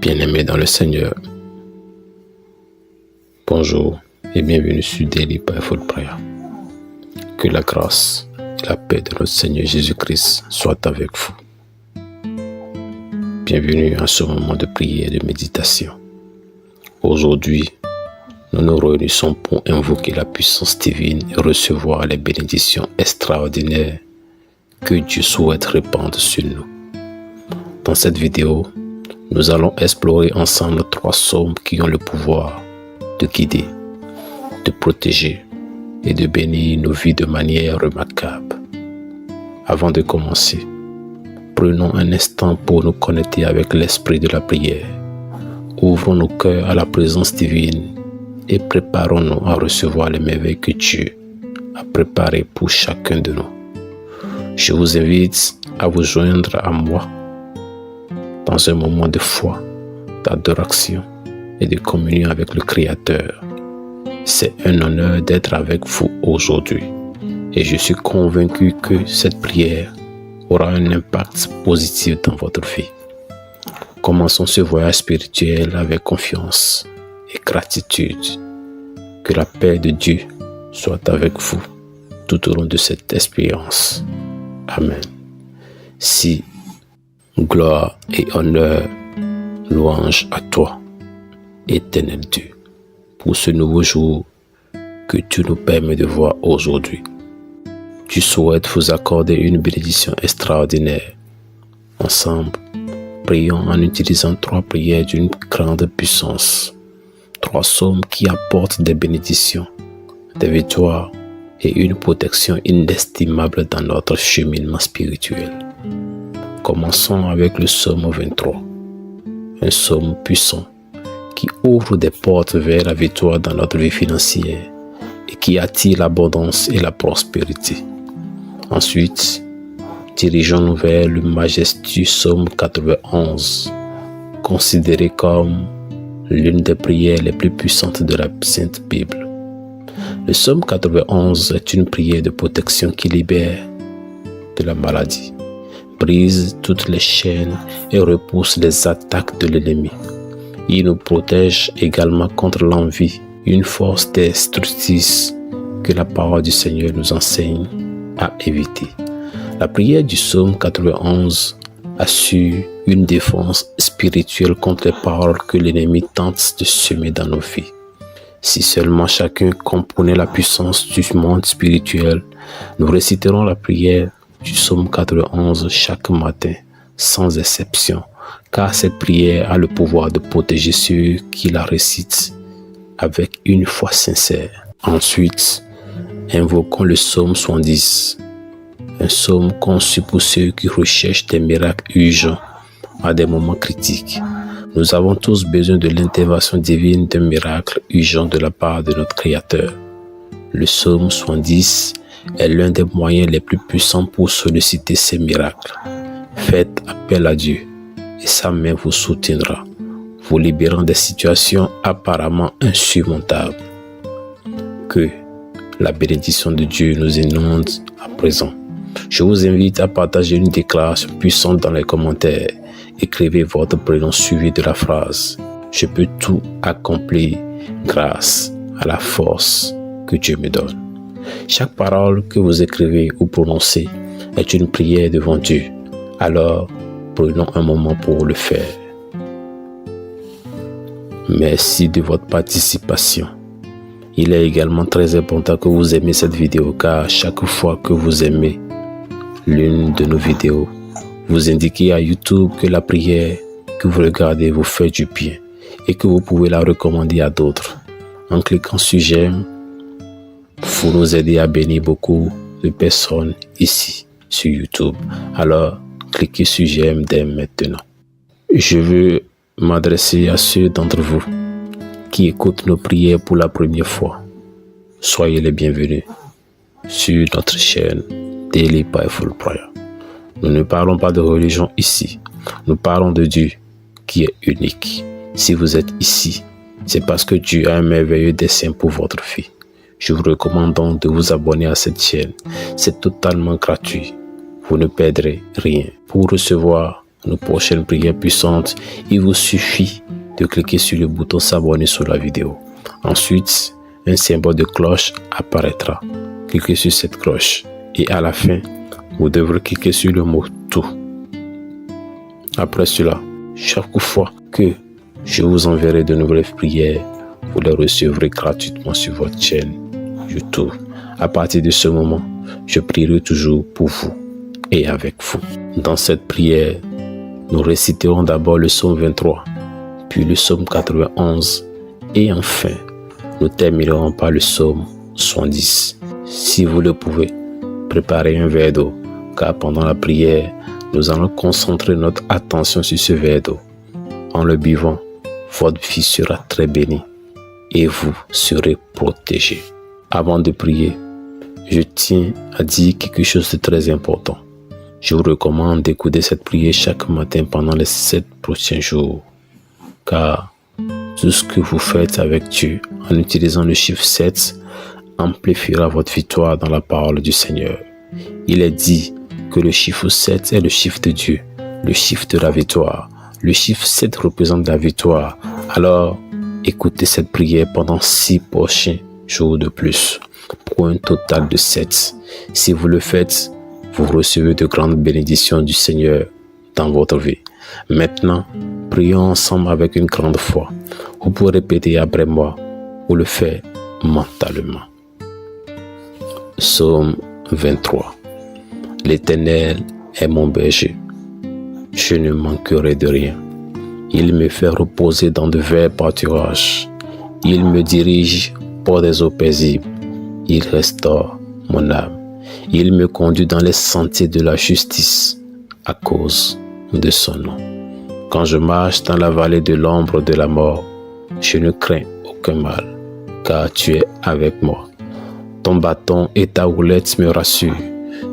Bien-aimés dans le Seigneur, bonjour et bienvenue sur Daily Powerful Prayer. Que la grâce et la paix de notre Seigneur Jésus-Christ soient avec vous. Bienvenue à ce moment de prière et de méditation. Aujourd'hui, nous nous réunissons pour invoquer la puissance divine et recevoir les bénédictions extraordinaires que Dieu souhaite répandre sur nous. Dans cette vidéo, nous allons explorer ensemble 3 psaumes qui ont le pouvoir de guider, de protéger et de bénir nos vies de manière remarquable. Avant de commencer, prenons un instant pour nous connecter avec l'esprit de la prière. Ouvrons nos cœurs à la présence divine et préparons-nous à recevoir les merveilles que Dieu a préparées pour chacun de nous. Je vous invite à vous joindre à moi dans un moment de foi, d'adoration et de communion avec le Créateur. C'est un honneur d'être avec vous aujourd'hui et je suis convaincu que cette prière aura un impact positif dans votre vie. Commençons ce voyage spirituel avec confiance et gratitude. Que la paix de Dieu soit avec vous tout au long de cette expérience. Amen. Si gloire et honneur, louange à toi, éternel Dieu, pour ce nouveau jour que tu nous permets de voir aujourd'hui. Tu souhaites vous accorder une bénédiction extraordinaire. Ensemble, prions en utilisant 3 prières d'une grande puissance. 3 psaumes qui apportent des bénédictions, des victoires et une protection inestimable dans notre cheminement spirituel. Commençons avec le psaume 23, un psaume puissant qui ouvre des portes vers la victoire dans notre vie financière et qui attire l'abondance et la prospérité. Ensuite, dirigeons-nous vers le majestueux psaume 91, considéré comme l'une des prières les plus puissantes de la Sainte Bible. Le psaume 91 est une prière de protection qui libère de la maladie, brise toutes les chaînes et repousse les attaques de l'ennemi. Il nous protège également contre l'envie, une force destructrice que la parole du Seigneur nous enseigne à éviter. La prière du psaume 91 assure une défense spirituelle contre les paroles que l'ennemi tente de semer dans nos vies. Si seulement chacun comprenait la puissance du monde spirituel, nous réciterons la prière du psaume 91 chaque matin, sans exception, car cette prière a le pouvoir de protéger ceux qui la récitent avec une foi sincère. Ensuite, invoquons le psaume 70, un psaume conçu pour ceux qui recherchent des miracles urgents à des moments critiques. Nous avons tous besoin de l'intervention divine d'un miracle urgent de la part de notre Créateur. Le psaume 70 est l'un des moyens les plus puissants pour solliciter ces miracles. Faites appel à Dieu et sa main vous soutiendra, vous libérant des situations apparemment insurmontables. Que la bénédiction de Dieu nous inonde à présent. Je vous invite à partager une déclaration puissante dans les commentaires. Écrivez votre prénom suivi de la phrase « Je peux tout accomplir grâce à la force que Dieu me donne ». Chaque parole que vous écrivez ou prononcez est une prière devant Dieu. Alors, prenons un moment pour le faire. Merci de votre participation. Il est également très important que vous aimez cette vidéo car chaque fois que vous aimez l'une de nos vidéos, vous indiquez à YouTube que la prière que vous regardez vous fait du bien et que vous pouvez la recommander à d'autres. En cliquant sur j'aime, vous nous aidez à bénir beaucoup de personnes ici sur YouTube. Alors, cliquez sur j'aime dès maintenant. Je veux m'adresser à ceux d'entre vous qui écoutent nos prières pour la première fois. Soyez les bienvenus sur notre chaîne Daily Powerful Prayer. Nous ne parlons pas de religion ici. Nous parlons de Dieu qui est unique. Si vous êtes ici, c'est parce que Dieu a un merveilleux dessein pour votre vie. Je vous recommande donc de vous abonner à cette chaîne. C'est totalement gratuit. Vous ne perdrez rien. Pour recevoir nos prochaines prières puissantes, il vous suffit de cliquer sur le bouton s'abonner sous la vidéo. Ensuite, un symbole de cloche apparaîtra. Cliquez sur cette cloche et à la fin, vous devrez cliquer sur le mot tout. Après cela, chaque fois que je vous enverrai de nouvelles prières, vous les recevrez gratuitement sur votre chaîne YouTube. À partir de ce moment, je prierai toujours pour vous et avec vous. Dans cette prière, nous réciterons d'abord le psaume 23, puis le psaume 91 et enfin, nous terminerons par le psaume 70. Si vous le pouvez, préparez un verre d'eau, car pendant la prière, nous allons concentrer notre attention sur ce verre d'eau. En le buvant, votre vie sera très bénie et vous serez protégé. Avant de prier, je tiens à dire quelque chose de très important. Je vous recommande d'écouter cette prière chaque matin pendant les 7 prochains jours, car tout ce que vous faites avec Dieu en utilisant le chiffre 7 amplifiera votre victoire dans la parole du Seigneur. Il est dit que le chiffre 7 est le chiffre de Dieu, le chiffre de la victoire. Le chiffre 7 représente la victoire. Alors, écoutez cette prière pendant 6 prochains jours de plus, pour un total de 7. Si vous le faites, vous recevez de grandes bénédictions du Seigneur dans votre vie. Maintenant, prions ensemble avec une grande foi. Vous pouvez répéter après moi ou le faire mentalement. Psaume 23. L'Éternel est mon berger. Je ne manquerai de rien. Il me fait reposer dans de verts pâturages. Il me dirige par des eaux paisibles. Il restaure mon âme. Il me conduit dans les sentiers de la justice à cause de son nom. Quand je marche dans la vallée de l'ombre de la mort, je ne crains aucun mal, car tu es avec moi. Ton bâton et ta houlette me rassurent.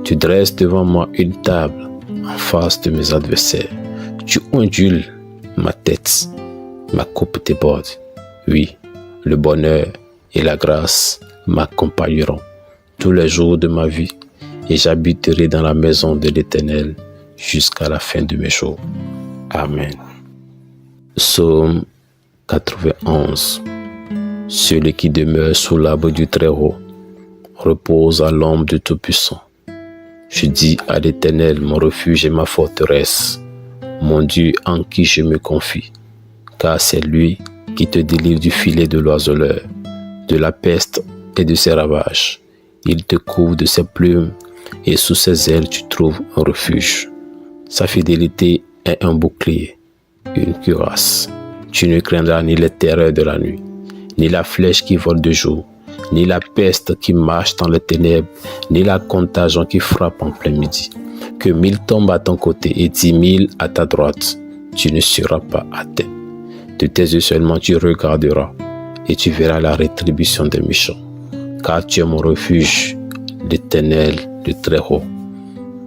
Tu dresses devant moi une table en face de mes adversaires. Tu ondules ma tête, ma coupe déborde. Oui, le bonheur et la grâce m'accompagneront tous les jours de ma vie et j'habiterai dans la maison de l'Éternel jusqu'à la fin de mes jours. Amen. Psaume 91. Celui qui demeure sous l'arbre du Très-Haut repose à l'ombre du Tout-Puissant. Je dis à l'Éternel, mon refuge et ma forteresse, mon Dieu en qui je me confie, car c'est lui qui te délivre du filet de l'oiseleur, de la peste et de ses ravages. Il te couvre de ses plumes et sous ses ailes tu trouves un refuge. Sa fidélité est un bouclier, une cuirasse. Tu ne craindras ni les terreurs de la nuit, ni la flèche qui vole de jour, ni la peste qui marche dans les ténèbres, ni la contagion qui frappe en plein midi. Que 1000 tombent à ton côté et 10 000 à ta droite, tu ne seras pas atteint. De tes yeux seulement tu regarderas et tu verras la rétribution des méchants. Car tu es mon refuge, l'Éternel, le Très-Haut,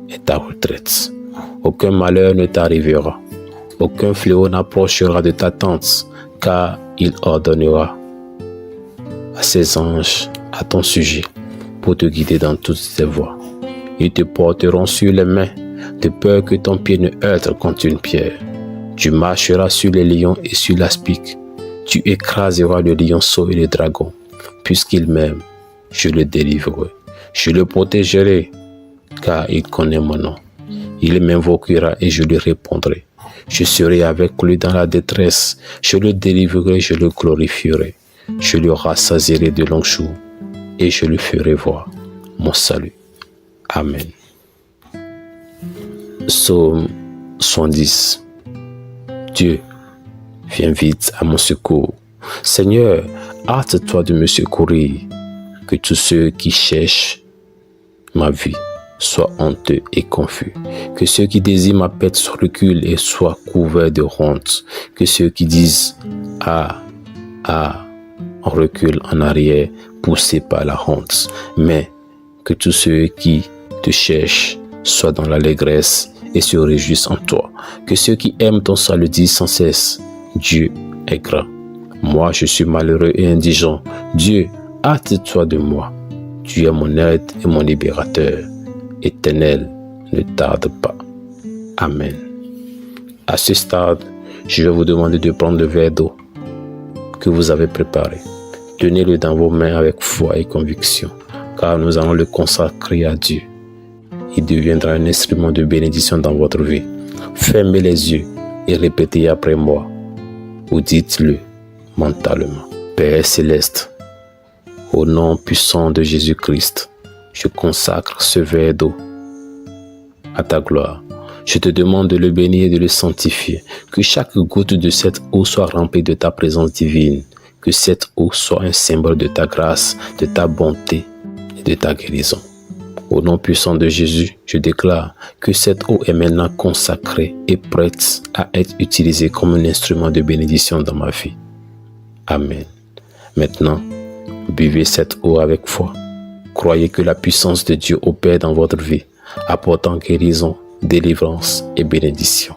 est ta retraite. Aucun malheur ne t'arrivera, aucun fléau n'approchera de ta tente, car il ordonnera à ses anges à ton sujet pour te guider dans toutes tes voies. Ils te porteront sur les mains, de peur que ton pied ne heurte contre une pierre. Tu marcheras sur les lions et sur l'aspic. Tu écraseras le lionceau et le dragon. Puisqu'il m'aime, je le délivrerai. Je le protégerai, car il connaît mon nom. Il m'invoquera et je lui répondrai. Je serai avec lui dans la détresse. Je le délivrerai, je le glorifierai. Je lui rassasierai de longs jours et je lui ferai voir mon salut. Amen. Psaume 110. Dieu, viens vite à mon secours. Seigneur, hâte-toi de me secourir. Que tous ceux qui cherchent ma vie soient honteux et confus. Que ceux qui désirent ma perte reculent et soient couverts de honte. Que ceux qui disent « Ah, ah », on recule en arrière, poussés par la honte. Mais que tous ceux qui te cherchent soient dans l'allégresse et se réjouissent en toi. Que ceux qui aiment ton salut disent sans cesse, Dieu est grand. Moi, je suis malheureux et indigent. Dieu, hâte-toi de moi. Tu es mon aide et mon libérateur. Éternel, ne tarde pas. Amen. À ce stade, je vais vous demander de prendre le verre d'eau que vous avez préparé. Tenez-le dans vos mains avec foi et conviction, car nous allons le consacrer à Dieu. Il deviendra un instrument de bénédiction dans votre vie. Fermez les yeux et répétez après moi, ou dites-le mentalement. Père céleste, au nom puissant de Jésus-Christ, je consacre ce verre d'eau à ta gloire. Je te demande de le bénir et de le sanctifier. Que chaque goutte de cette eau soit remplie de ta présence divine. Que cette eau soit un symbole de ta grâce, de ta bonté et de ta guérison. Au nom puissant de Jésus, je déclare que cette eau est maintenant consacrée et prête à être utilisée comme un instrument de bénédiction dans ma vie. Amen. Maintenant, buvez cette eau avec foi. Croyez que la puissance de Dieu opère dans votre vie, apportant guérison, délivrance et bénédiction.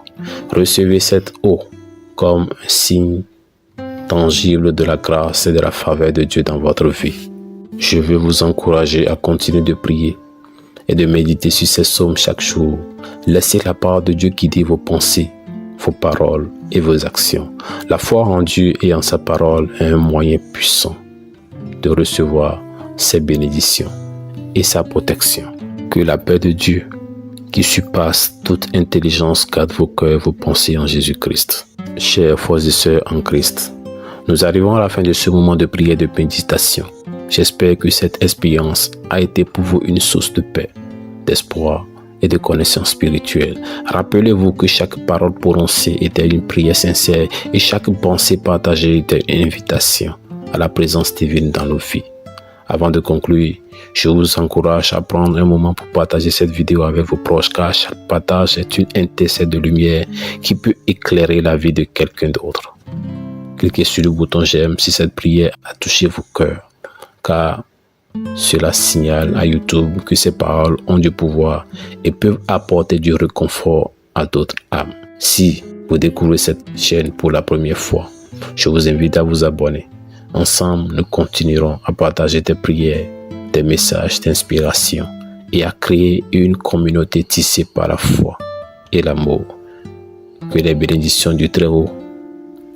Recevez cette eau comme un signe tangible de la grâce et de la faveur de Dieu dans votre vie. Je veux vous encourager à continuer de prier et de méditer sur ces psaumes chaque jour. Laissez la parole de Dieu guider vos pensées, vos paroles et vos actions. La foi en Dieu et en sa parole est un moyen puissant de recevoir ses bénédictions et sa protection. Que la paix de Dieu, qui surpasse toute intelligence, garde vos cœurs, vos pensées en Jésus-Christ. Chers frères et sœurs en Christ, nous arrivons à la fin de ce moment de prière et de méditation. J'espère que cette expérience a été pour vous une source de paix, d'espoir et de connaissance spirituelle. Rappelez-vous que chaque parole prononcée était une prière sincère et chaque pensée partagée était une invitation à la présence divine dans nos vies. Avant de conclure, je vous encourage à prendre un moment pour partager cette vidéo avec vos proches, car chaque partage est une étincelle de lumière qui peut éclairer la vie de quelqu'un d'autre. Cliquez sur le bouton j'aime si cette prière a touché vos cœurs, car cela signale à YouTube que ces paroles ont du pouvoir et peuvent apporter du réconfort à d'autres âmes. Si vous découvrez cette chaîne pour la première fois, je vous invite à vous abonner. Ensemble, nous continuerons à partager des prières, des messages d'inspiration et à créer une communauté tissée par la foi et l'amour. Que les bénédictions du Très-Haut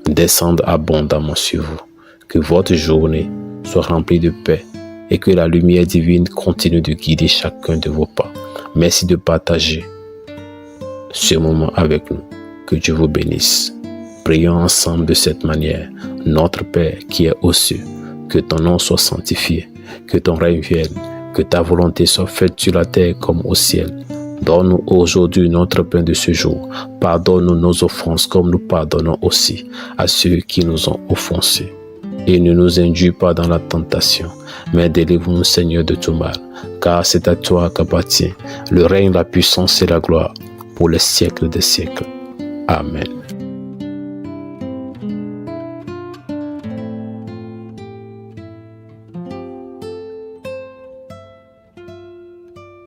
descendent abondamment sur vous. Que votre journée soit remplie de paix et que la lumière divine continue de guider chacun de vos pas. Merci de partager ce moment avec nous. Que Dieu vous bénisse. Prions ensemble de cette manière. Notre Père qui est aux cieux, que ton nom soit sanctifié, que ton règne vienne, que ta volonté soit faite sur la terre comme au ciel. Donne-nous aujourd'hui notre pain de ce jour. Pardonne-nous nos offenses comme nous pardonnons aussi à ceux qui nous ont offensés. Et ne nous induis pas dans la tentation, mais délivre-nous Seigneur de tout mal, car c'est à toi qu'appartient le règne, la puissance et la gloire pour les siècles des siècles. Amen.